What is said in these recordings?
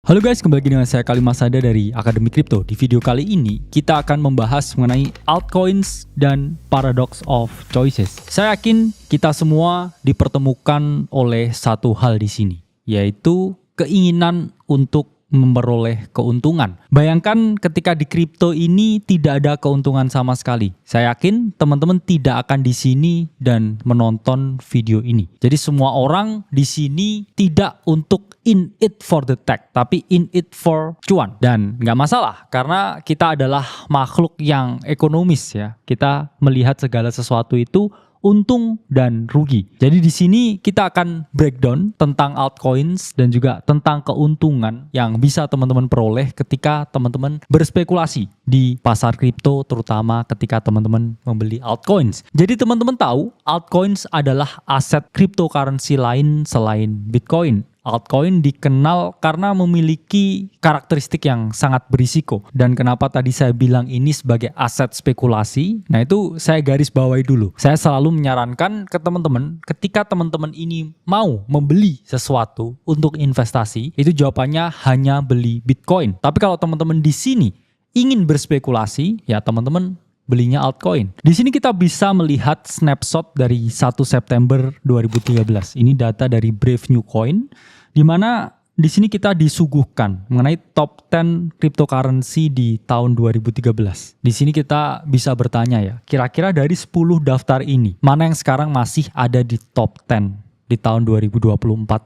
Halo guys, kembali lagi dengan saya Kalimasada dari Akademi Kripto. Di video kali ini kita akan membahas mengenai altcoins dan paradox of choices. Saya yakin kita semua dipertemukan oleh satu hal di sini, yaitu keinginan untuk memperoleh keuntungan. Bayangkan ketika di kripto ini tidak ada keuntungan sama sekali. Saya yakin teman-teman tidak akan di sini dan menonton video ini. Jadi semua orang di sini tidak untuk in it for the tech, tapi in it for cuan. Dan nggak masalah, karena kita adalah makhluk yang ekonomis ya. Kita melihat segala sesuatu itu untung dan rugi. Jadi di sini kita akan breakdown tentang altcoins dan juga tentang keuntungan yang bisa teman-teman peroleh ketika teman-teman berspekulasi di pasar kripto, terutama ketika teman-teman membeli altcoins. Jadi teman-teman tahu altcoins adalah aset cryptocurrency lain selain Bitcoin. Altcoin dikenal karena memiliki karakteristik yang sangat berisiko. Dan kenapa tadi saya bilang ini sebagai aset spekulasi? Nah itu saya garis bawahi dulu. Saya selalu menyarankan ke teman-teman, ketika teman-teman ini mau membeli sesuatu untuk investasi, itu jawabannya hanya beli Bitcoin. Tapi kalau teman-teman di sini ingin berspekulasi, ya teman-teman belinya altcoin. Di sini kita bisa melihat snapshot dari 1 September 2013. Ini data dari Brave New Coin, di mana di sini kita disuguhkan mengenai top 10 cryptocurrency di tahun 2013. Di sini kita bisa bertanya ya, kira-kira dari 10 daftar ini, mana yang sekarang masih ada di top 10 di tahun 2024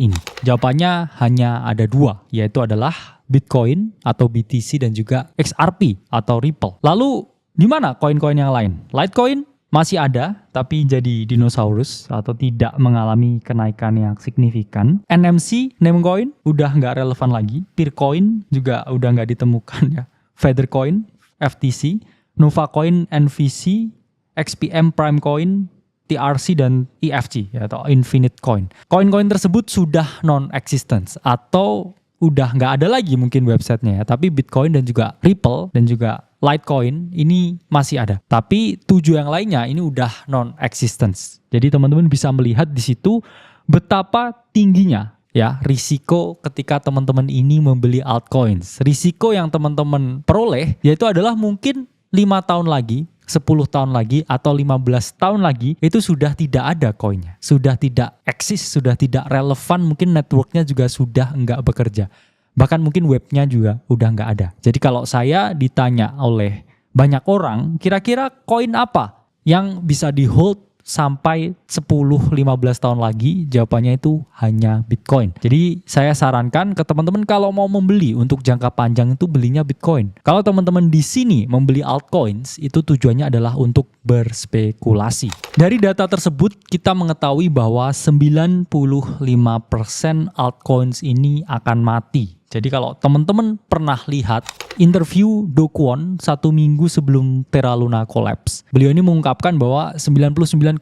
ini? Jawabannya hanya ada dua, yaitu adalah Bitcoin atau BTC dan juga XRP atau Ripple. Lalu di mana koin-koin yang lain? Litecoin masih ada, tapi jadi dinosaurus atau tidak mengalami kenaikan yang signifikan. NMC, Namecoin, udah nggak relevan lagi. Peercoin juga udah nggak ditemukan ya. Feathercoin, FTC, Novacoin, NVC, XPM Prime Coin, TRC, dan EFC ya, atau Infinite Coin. Koin-koin tersebut sudah non-existence atau udah nggak ada lagi mungkin websitenya ya. Tapi Bitcoin dan juga Ripple dan juga Litecoin ini masih ada. Tapi 7 yang lainnya ini udah non-existence. Jadi teman-teman bisa melihat di situ betapa tingginya ya risiko ketika teman-teman ini membeli altcoins. Risiko yang teman-teman peroleh yaitu adalah mungkin 5 tahun lagi, 10 tahun lagi, atau 15 tahun lagi itu sudah tidak ada koinnya. Sudah tidak eksis, sudah tidak relevan, mungkin networknya juga sudah enggak bekerja. Bahkan mungkin webnya juga udah nggak ada. Jadi kalau saya ditanya oleh banyak orang, kira-kira koin apa yang bisa di hold sampai 10-15 tahun lagi? Jawabannya itu hanya Bitcoin. Jadi saya sarankan ke teman-teman kalau mau membeli untuk jangka panjang itu belinya Bitcoin. Kalau teman-teman di sini membeli altcoins, itu tujuannya adalah untuk berspekulasi. Dari data tersebut kita mengetahui bahwa 95% altcoins ini akan mati. Jadi kalau teman-teman pernah lihat interview Do Kwon 1 minggu sebelum Terra Luna collapse, beliau ini mengungkapkan bahwa 99,9%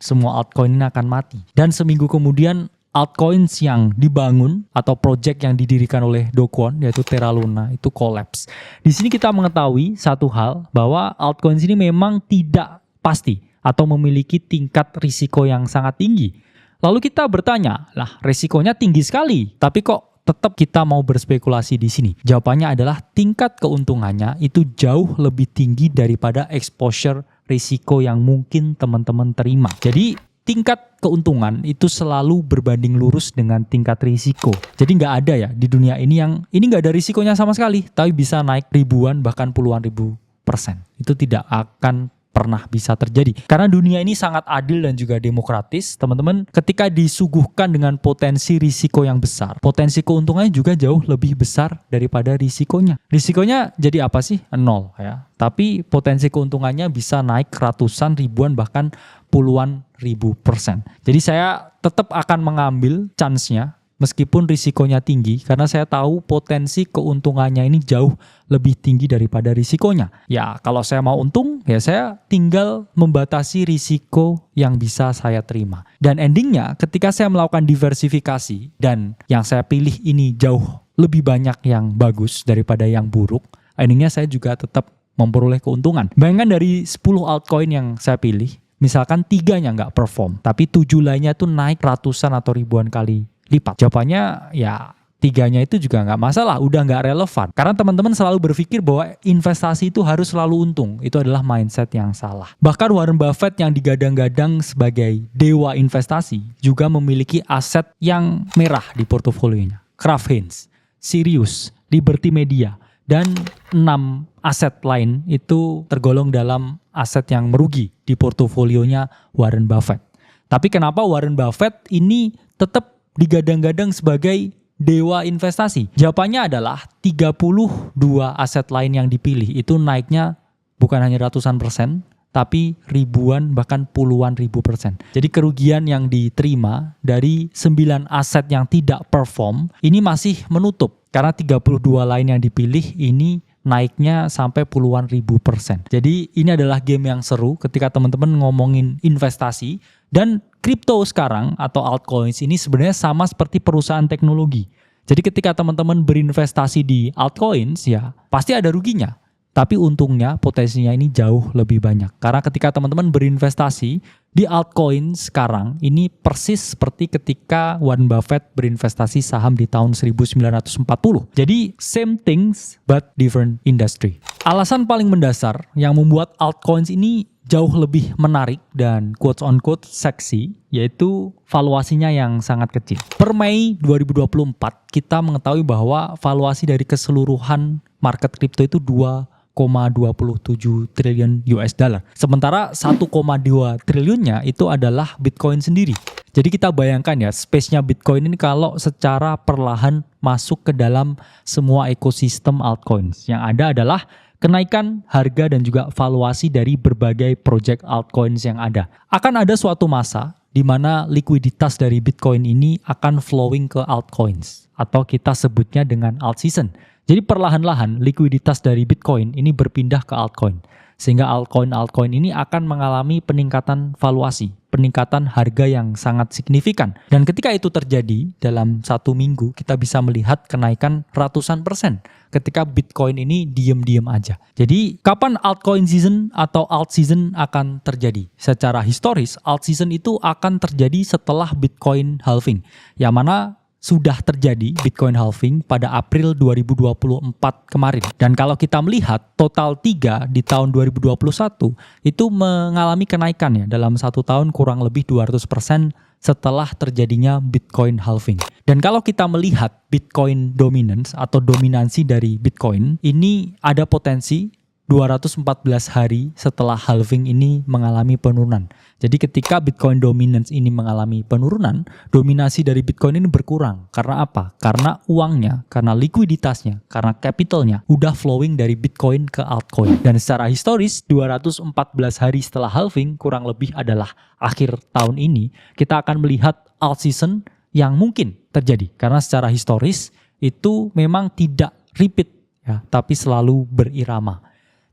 semua altcoin ini akan mati. Dan seminggu kemudian altcoins yang dibangun atau project yang didirikan oleh Do Kwon yaitu Terra Luna itu collapse. Di sini kita mengetahui satu hal bahwa altcoins ini memang tidak pasti atau memiliki tingkat risiko yang sangat tinggi. Lalu kita bertanya, lah risikonya tinggi sekali, tapi kok tetap kita mau berspekulasi di sini? Jawabannya adalah tingkat keuntungannya itu jauh lebih tinggi daripada exposure risiko yang mungkin teman-teman terima. Jadi tingkat keuntungan itu selalu berbanding lurus dengan tingkat risiko. Jadi nggak ada ya di dunia ini yang ini nggak ada risikonya sama sekali, tapi bisa naik ribuan bahkan puluhan ribu %. Itu tidak akan pernah bisa terjadi. Karena dunia ini sangat adil dan juga demokratis, teman-teman. Ketika disuguhkan dengan potensi risiko yang besar, potensi keuntungannya juga jauh lebih besar daripada risikonya. Risikonya jadi apa sih? 0 ya. Tapi potensi keuntungannya bisa naik ratusan, ribuan, bahkan puluhan ribu %. Jadi saya tetap akan mengambil chance-nya meskipun risikonya tinggi, karena saya tahu potensi keuntungannya ini jauh lebih tinggi daripada risikonya. Ya, kalau saya mau untung, ya saya tinggal membatasi risiko yang bisa saya terima. Dan endingnya, ketika saya melakukan diversifikasi, dan yang saya pilih ini jauh lebih banyak yang bagus daripada yang buruk, endingnya saya juga tetap memperoleh keuntungan. Bayangkan dari 10 altcoin yang saya pilih, misalkan 3-nya nggak perform, tapi 7 lainnya tuh naik ratusan atau ribuan kali lipat. Jawabannya ya tiganya itu juga nggak masalah, udah nggak relevan. Karena teman-teman selalu berpikir bahwa investasi itu harus selalu untung. Itu adalah mindset yang salah. Bahkan Warren Buffett yang digadang-gadang sebagai dewa investasi juga memiliki aset yang merah di portofolionya. Kraft Heinz, Sirius, Liberty Media, dan 6 aset lain itu tergolong dalam aset yang merugi di portofolionya Warren Buffett. Tapi kenapa Warren Buffett ini tetap digadang-gadang sebagai dewa investasi? Jawabannya adalah 32 aset lain yang dipilih itu naiknya bukan hanya ratusan persen, tapi ribuan bahkan puluhan ribu persen. Jadi kerugian yang diterima dari 9 aset yang tidak perform ini masih menutup. Karena 32 lain yang dipilih ini naiknya sampai puluhan ribu persen. Jadi ini adalah game yang seru ketika teman-teman ngomongin investasi. Dan kripto sekarang atau altcoins ini sebenarnya sama seperti perusahaan teknologi. Jadi ketika teman-teman berinvestasi di altcoins ya pasti ada ruginya. Tapi untungnya potensinya ini jauh lebih banyak. Karena ketika teman-teman berinvestasi di altcoin sekarang, ini persis seperti ketika Warren Buffett berinvestasi saham di tahun 1940. Jadi same things but different industry. Alasan paling mendasar yang membuat altcoins ini jauh lebih menarik dan quotes on quote seksi, yaitu valuasinya yang sangat kecil. Per Mei 2024, kita mengetahui bahwa valuasi dari keseluruhan market kripto itu 2,27 triliun US dollar. Sementara 1,2 triliunnya itu adalah Bitcoin sendiri. Jadi kita bayangkan ya, space-nya Bitcoin ini kalau secara perlahan masuk ke dalam semua ekosistem altcoins. Yang ada adalah kenaikan harga dan juga valuasi dari berbagai project altcoins yang ada. Akan ada suatu masa di mana likuiditas dari Bitcoin ini akan flowing ke altcoins atau kita sebutnya dengan alt season. Jadi perlahan-lahan likuiditas dari Bitcoin ini berpindah ke altcoin. Sehingga altcoin ini akan mengalami peningkatan valuasi, peningkatan harga yang sangat signifikan. Dan ketika itu terjadi dalam 1 minggu, kita bisa melihat kenaikan ratusan persen ketika Bitcoin ini diem-diem aja. Jadi kapan altcoin season atau alt season akan terjadi? Secara historis, alt season itu akan terjadi setelah Bitcoin halving. Yang mana sudah terjadi Bitcoin halving pada April 2024 kemarin. Dan kalau kita melihat total 3 di tahun 2021 itu mengalami kenaikan ya dalam 1 tahun kurang lebih 200% setelah terjadinya Bitcoin halving. Dan kalau kita melihat Bitcoin dominance atau dominansi dari Bitcoin, ini ada potensi 214 hari setelah halving ini mengalami penurunan. Jadi ketika Bitcoin dominance ini mengalami penurunan, dominasi dari Bitcoin ini berkurang. Karena apa? Karena uangnya, karena likuiditasnya, karena capitalnya udah flowing dari Bitcoin ke altcoin. Dan secara historis, 214 hari setelah halving kurang lebih adalah akhir tahun ini, kita akan melihat alt season yang mungkin terjadi. Karena secara historis itu memang tidak repeat ya, tapi selalu berirama.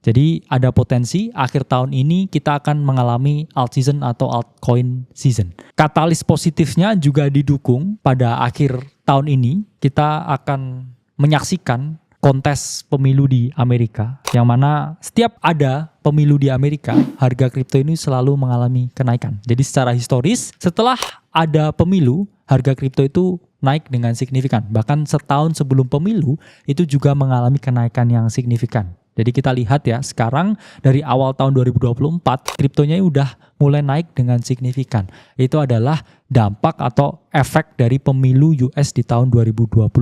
Jadi ada potensi akhir tahun ini kita akan mengalami alt season atau altcoin season. Katalis positifnya juga didukung pada akhir tahun ini kita akan menyaksikan kontes pemilu di Amerika. Yang mana setiap ada pemilu di Amerika, harga kripto ini selalu mengalami kenaikan. Jadi secara historis setelah ada pemilu, harga kripto itu naik dengan signifikan. Bahkan setahun sebelum pemilu itu juga mengalami kenaikan yang signifikan. Jadi kita lihat ya, sekarang dari awal tahun 2024, kriptonya udah mulai naik dengan signifikan. Itu adalah dampak atau efek dari pemilu US di tahun 2024.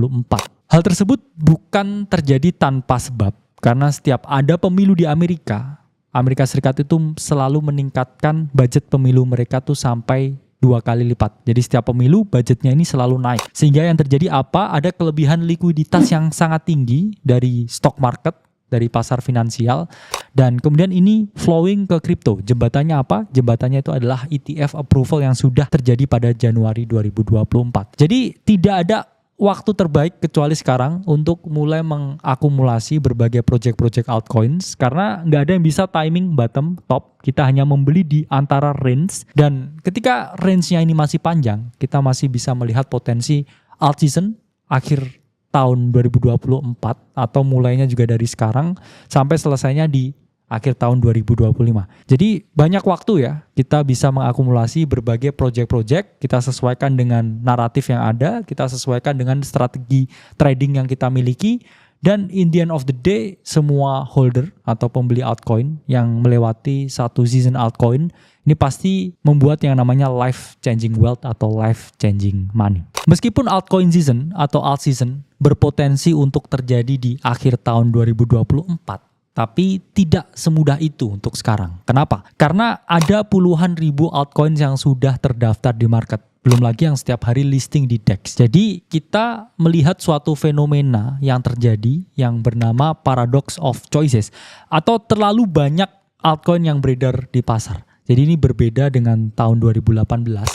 Hal tersebut bukan terjadi tanpa sebab, karena setiap ada pemilu di Amerika Serikat itu selalu meningkatkan budget pemilu mereka tuh sampai 2 kali lipat. Jadi setiap pemilu budgetnya ini selalu naik. Sehingga yang terjadi apa? Ada kelebihan likuiditas yang sangat tinggi dari stock market, dari pasar finansial, dan kemudian ini flowing ke kripto. Jembatannya apa? Jembatannya itu adalah ETF approval yang sudah terjadi pada Januari 2024. Jadi tidak ada waktu terbaik kecuali sekarang untuk mulai mengakumulasi berbagai project-project altcoins, karena nggak ada yang bisa timing bottom top. Kita hanya membeli di antara range, dan ketika range-nya ini masih panjang, kita masih bisa melihat potensi alt season akhir tahun 2024 atau mulainya juga dari sekarang sampai selesainya di akhir tahun 2025. Jadi banyak waktu ya, kita bisa mengakumulasi berbagai project-project, kita sesuaikan dengan naratif yang ada, kita sesuaikan dengan strategi trading yang kita miliki, dan in the end of the day, semua holder atau pembeli altcoin yang melewati satu season altcoin, ini pasti membuat yang namanya life-changing wealth atau life-changing money. Meskipun altcoin season atau alt season berpotensi untuk terjadi di akhir tahun 2024, tapi tidak semudah itu untuk sekarang. Kenapa? Karena ada puluhan ribu altcoins yang sudah terdaftar di market. Belum lagi yang setiap hari listing di DEX. Jadi kita melihat suatu fenomena yang terjadi yang bernama paradox of choices. Atau terlalu banyak altcoin yang beredar di pasar. Jadi ini berbeda dengan tahun 2018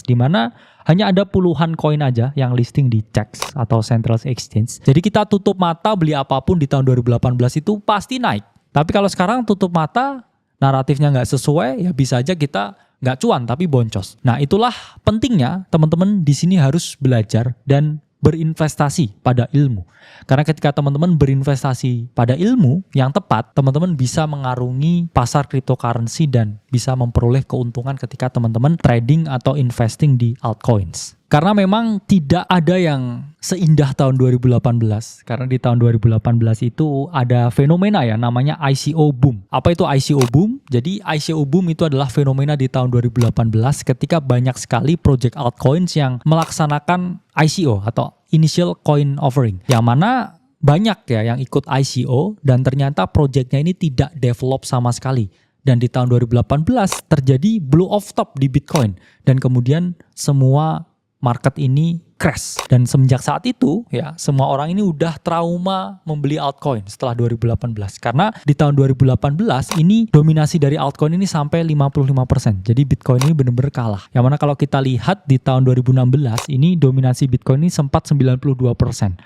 di mana hanya ada puluhan koin aja yang listing di CEX atau Central Exchange. Jadi kita tutup mata beli apapun di tahun 2018 itu pasti naik. Tapi kalau sekarang tutup mata, naratifnya nggak sesuai, ya bisa aja kita nggak cuan tapi boncos. Nah itulah pentingnya teman-teman di sini harus belajar dan berinvestasi pada ilmu. Karena ketika teman-teman berinvestasi pada ilmu yang tepat, teman-teman bisa mengarungi pasar cryptocurrency dan bisa memperoleh keuntungan ketika teman-teman trading atau investing di altcoins. Karena memang tidak ada yang seindah tahun 2018. Karena di tahun 2018 itu ada fenomena ya namanya ICO boom. Apa itu ICO boom? Jadi ICO boom itu adalah fenomena di tahun 2018 ketika banyak sekali project altcoins yang melaksanakan ICO atau Initial Coin Offering. Yang mana banyak ya yang ikut ICO dan ternyata projectnya ini tidak develop sama sekali. Dan di tahun 2018 terjadi blow off top di Bitcoin. Dan kemudian semua market ini crash. Dan semenjak saat itu ya semua orang ini udah trauma membeli altcoin setelah 2018. Karena di tahun 2018 ini dominasi dari altcoin ini sampai 55%. Jadi Bitcoin ini benar-benar kalah. Yang mana kalau kita lihat di tahun 2016 ini dominasi Bitcoin ini sempat 92%.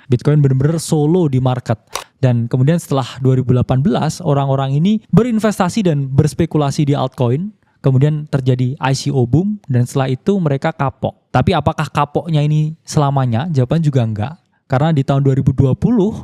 Bitcoin benar-benar solo di market. Dan kemudian setelah 2018 orang-orang ini berinvestasi dan berspekulasi di altcoin. Kemudian terjadi ICO boom dan setelah itu mereka kapok. Tapi apakah kapoknya ini selamanya? Jawaban juga enggak. Karena di tahun 2020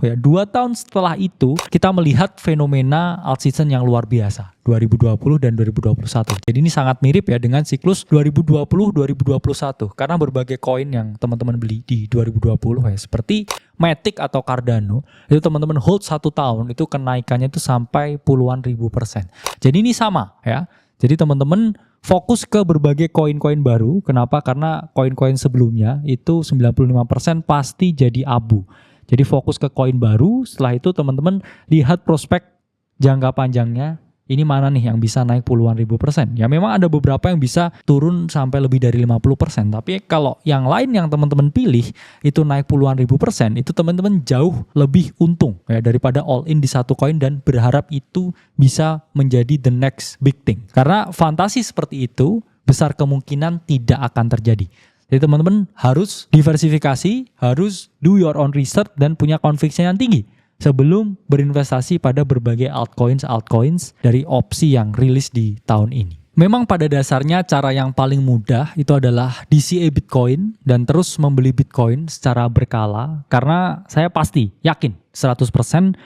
ya 2 tahun setelah itu kita melihat fenomena alt season yang luar biasa 2020 dan 2021. Jadi ini sangat mirip ya dengan siklus 2020-2021 karena berbagai koin yang teman-teman beli di 2020 ya seperti Matic atau Cardano itu teman-teman hold 1 tahun itu kenaikannya itu sampai puluhan ribu %. Jadi ini sama ya. Jadi teman-teman fokus ke berbagai koin-koin baru. Kenapa? Karena koin-koin sebelumnya itu 95% pasti jadi abu. Jadi fokus ke koin baru. Setelah itu teman-teman lihat prospek jangka panjangnya. Ini mana nih yang bisa naik puluhan ribu %. Ya memang ada beberapa yang bisa turun sampai lebih dari 50%. Tapi kalau yang lain yang teman-teman pilih itu naik puluhan ribu %, itu teman-teman jauh lebih untung ya daripada all in di satu koin dan berharap itu bisa menjadi the next big thing. Karena fantasi seperti itu besar kemungkinan tidak akan terjadi. Jadi teman-teman harus diversifikasi, harus do your own research dan punya conviction yang tinggi sebelum berinvestasi pada berbagai altcoins dari opsi yang rilis di tahun ini. Memang pada dasarnya cara yang paling mudah itu adalah DCA Bitcoin dan terus membeli Bitcoin secara berkala karena saya pasti yakin 100%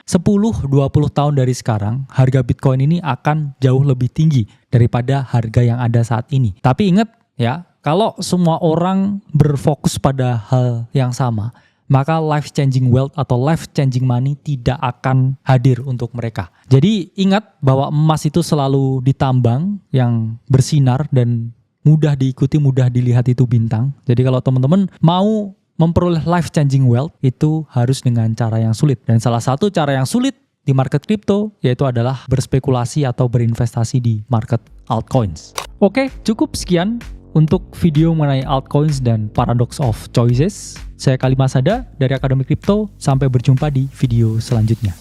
10-20 tahun dari sekarang harga Bitcoin ini akan jauh lebih tinggi daripada harga yang ada saat ini. Tapi ingat ya, kalau semua orang berfokus pada hal yang sama, maka life-changing wealth atau life-changing money tidak akan hadir untuk mereka. Jadi ingat bahwa emas itu selalu ditambang yang bersinar dan mudah diikuti, mudah dilihat itu bintang. Jadi kalau teman-teman mau memperoleh life-changing wealth itu harus dengan cara yang sulit. Dan salah satu cara yang sulit di market crypto yaitu adalah berspekulasi atau berinvestasi di market altcoins. Oke, cukup sekian untuk video mengenai altcoins dan paradox of choices. Saya Kali Masada dari Akademi Crypto. Sampai berjumpa di video selanjutnya.